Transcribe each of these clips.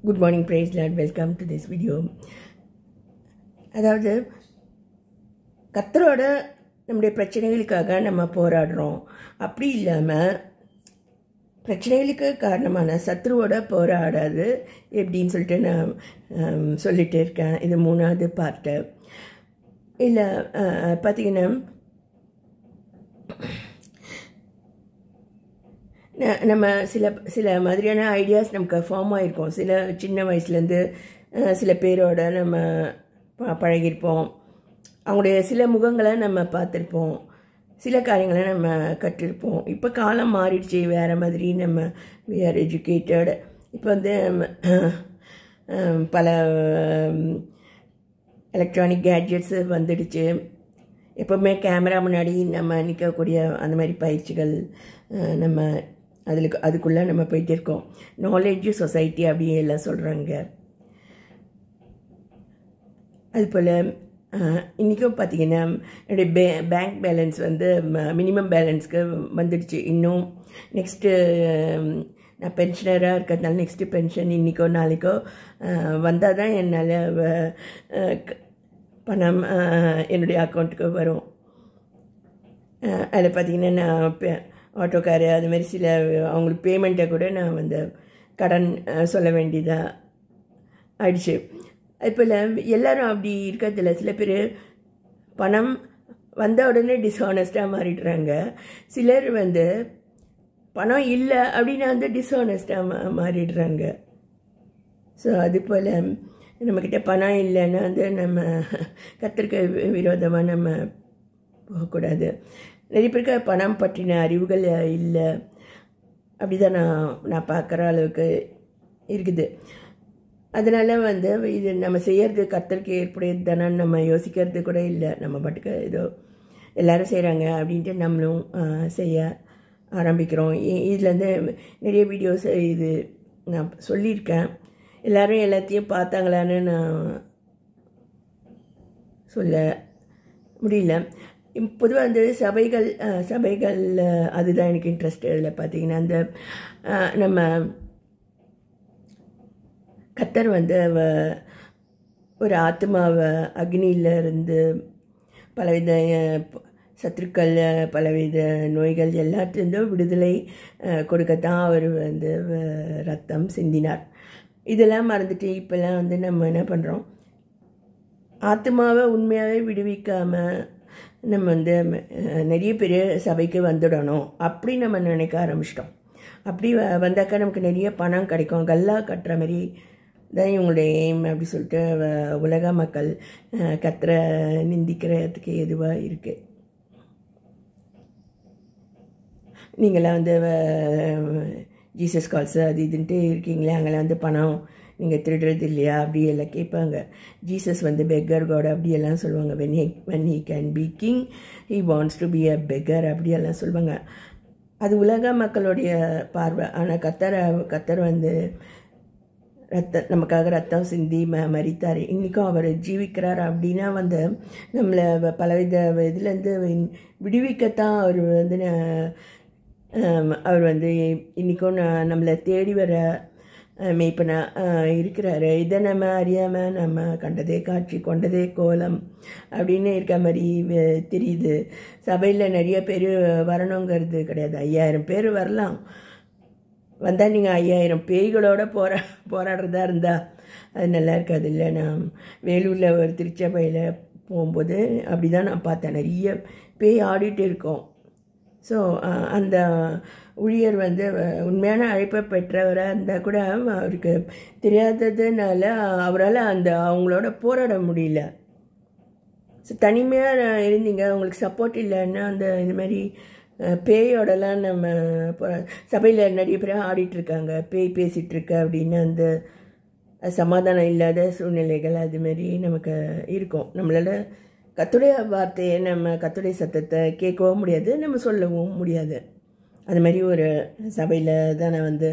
Good morning, praise Lord. Welcome to this video. அதாவது கர்த்தரோட நம்முடைய பிரச்சனைகளுக்காக நம்ம போராடுறோம். அப்படி இல்லாமல் பிரச்சனைகளுக்கு காரணமான சத்ருவோட போராடாது எப்படின்னு சொல்லிட்டு நான் சொல்லிகிட்டே இருக்கேன். இது 3வது பார்ட்டு. இல்லை பார்த்திங்கன்னா நம்ம சில மாதிரியான ஐடியாஸ் நமக்கு ஃபார்ம் ஆகிருக்கோம். சில சின்ன வயசுலேருந்து சில பேரோட நம்ம பழகியிருப்போம். அவங்களுடைய சில முகங்களை நம்ம பார்த்துருப்போம். சில காரியங்களை நம்ம கற்றிருப்போம். இப்போ காலம் மாறிடுச்சு, வேறு மாதிரி நம்ம வி ஆர் எஜுகேட்டட். இப்போ வந்து பல எலக்ட்ரானிக் கேட்ஜெட்ஸு வந்துடுச்சு. எப்போவுமே கேமரா முன்னாடி நம்ம நிற்கக்கூடிய அந்த மாதிரி பயிற்சிகள் நம்ம அதுக்குள்ளே நம்ம போயிட்டே இருக்கோம். நாலேஜ் சொசைட்டி அப்படியே எல்லாம் சொல்கிறாங்க. அதுபோல் இன்றைக்கும் பார்த்திங்கன்னா என்னுடைய பேங்க் பேலன்ஸ் வந்து மினிமம் பேலன்ஸ்க்கு வந்துடுச்சு. இன்னும் நெக்ஸ்ட்டு நான் பென்ஷனராக இருக்கிறதுனால நெக்ஸ்ட்டு பென்ஷன் இன்றைக்கோ நாளைக்கோ வந்தால் தான் என்னால் பணம் என்னுடைய அக்கௌண்ட்டுக்கு வரும். அதில் பார்த்திங்கன்னா நான் ஆட்டோக்காரு அதுமாரி சில அவங்களுக்கு பேமெண்ட்டை கூட நான் வந்து கடன் சொல்ல வேண்டியதாக ஆயிடுச்சு. இப்போ எல்லோரும் அப்படி இருக்கிறதில்ல. சில பேர் பணம் வந்த உடனே டிஸ்ஹானஸ்ட்டாக மாறிடுறாங்க. சிலர் வந்து பணம் இல்லை அப்படின்னா வந்து டிஸ்ஹானஸ்ட்டாக மாறிடுறாங்க. ஸோ அதுபோல் நம்மக்கிட்ட பணம் இல்லைன்னா வந்து நம்ம கர்த்தருக்கு விரோதமாக நம்ம போகக்கூடாது. நிறைய பேருக்கு பணம் பற்றின அறிவுகள் இல்லை. அப்படி தான் நான் பார்க்குற அளவுக்கு இருக்குது. அதனால் வந்து இது நம்ம செய்கிறது கர்த்தருக்கு ஏற்புடையது தானே நம்ம யோசிக்கிறது கூட இல்லை. நம்ம பாட்டுக்கு ஏதோ எல்லோரும் செய்கிறாங்க அப்படின்ட்டு நம்மளும் செய்ய ஆரம்பிக்கிறோம். இதுலேருந்து நிறைய வீடியோஸ் இது நான் சொல்லியிருக்கேன். எல்லோரும் எல்லாத்தையும் பார்த்தாங்களான்னு நான் சொல்ல முடியல. பொதுவாக வந்து சபைகள் அதுதான் எனக்கு இன்ட்ரெஸ்ட். அதில் பார்த்திங்கன்னா அந்த நம்ம கர்த்தர் வந்து ஒரு ஆத்மாவை அக்னியிலிருந்து பலவித சத்துருக்கள் பலவித நோய்கள் எல்லாத்திலிருந்தும் விடுதலை கொடுக்கத்தான் அவர் வந்து ரத்தம் சிந்தினார். இதெல்லாம் மறந்துட்டு இப்போல்லாம் வந்து நம்ம என்ன பண்ணுறோம், ஆத்மாவை உண்மையாகவே விடுவிக்காமல் நம்ம வந்து நிறைய பேர் சபைக்கு வந்துடணும் அப்படி நம்ம நினைக்க ஆரம்பிச்சிட்டோம். அப்படி வந்தாக்கா நமக்கு நிறைய பணம் கிடைக்கும், கல்லா கட்டுற மாதிரி தான் இவங்களுடைய எய்ம் அப்படி சொல்லிட்டு உலக மக்கள் கத்துற நிந்திக்கிறதுக்கு எதுவாக இருக்குது. நீங்களாம் வந்து ஜீசஸ் கால்ஸ் அது இதுன்ட்டு இருக்கீங்களே, அங்கெல்லாம் வந்து பணம் நீங்கள் திருடுறது இல்லையா அப்படி எல்லாம் கேட்பாங்க. ஜீசஸ் வந்து பெக்கர் காட் அப்படியெல்லாம் சொல்லுவாங்க. when he can be king he wants to be a beggar அப்படியெல்லாம் சொல்லுவாங்க. அது உலக மக்களுடைய பார்வை. ஆனால் கர்த்தர் வந்து நமக்காக ரத்தம் சிந்தி மரித்தார். இன்றைக்கும் அவர் ஜீவிக்கிறார். அப்படின்னா வந்து நம்மளை பலவித இதுலேருந்து விடுவிக்கத்தான் அவர் வந்து இன்றைக்கும் நம்மளை தேடி வர மெய்ப்பனா இருக்கிறாரு. இதை நம்ம அறியாமல் நம்ம கண்டதே காட்சி கொண்டதே கோலம் அப்படின்னு இருக்க மாதிரி தெரியுது. சபையில் நிறைய பேர் வரணுங்கிறது கிடையாது. 5000 பேர் வரலாம். வந்தால் நீங்கள் 5000 பேய்களோட போராடுறதா இருந்தால் அது நல்லா இருக்காது. இல்லை, நான் வேலூரில் ஒரு திருச்சபையில் போகும்போது அப்படி தான் நான் பார்த்தேன். நிறைய பேய் ஆடிட்டு இருக்கோம். ஸோ அந்த ஊழியர் வந்து உண்மையான அழைப்பை பெற்றவராக இருந்தால் கூட அவருக்கு தெரியாததுனால அவரால் அவங்களோட போராட முடியல. ஸோ தனிமையாக இருந்தீங்க, உங்களுக்கு சப்போர்ட் இல்லைன்னா இந்த மாதிரி பேயோடலாம் நம்ம சபையில் நிறைய பேர் ஆடிட்டுருக்காங்க, பேய் பேசிகிட்ருக்க அப்படின்னு அந்த சமாதானம் இல்லாத சூழ்நிலைகள் அதுமாரி நமக்கு இருக்கும். நம்மளால் கர்த்தருடைய வார்த்தையை நம்ம கர்த்தருடைய சத்தத்தை கேட்கவும் முடியாது, நம்ம சொல்லவும் முடியாது. அது மாதிரி ஒரு சபையில் தான் நான் வந்து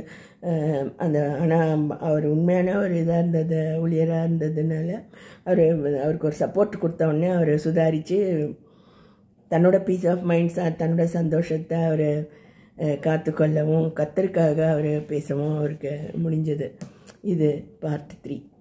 ஆனால் அவர் உண்மையான ஒரு இதாக இருந்தது, ஊழியராக இருந்ததுனால அவருக்கு ஒரு சப்போர்ட் கொடுத்தோடனே அவர் சுதாரித்து தன்னோட பீஸ் ஆஃப் மைண்ட்ஸ் தன்னோட சந்தோஷத்தை அவர் காத்துக்கொள்ளவும் கர்த்தருக்காக அவர் பேசவும் அவருக்கு முடிஞ்சது. இது பார்ட் 3.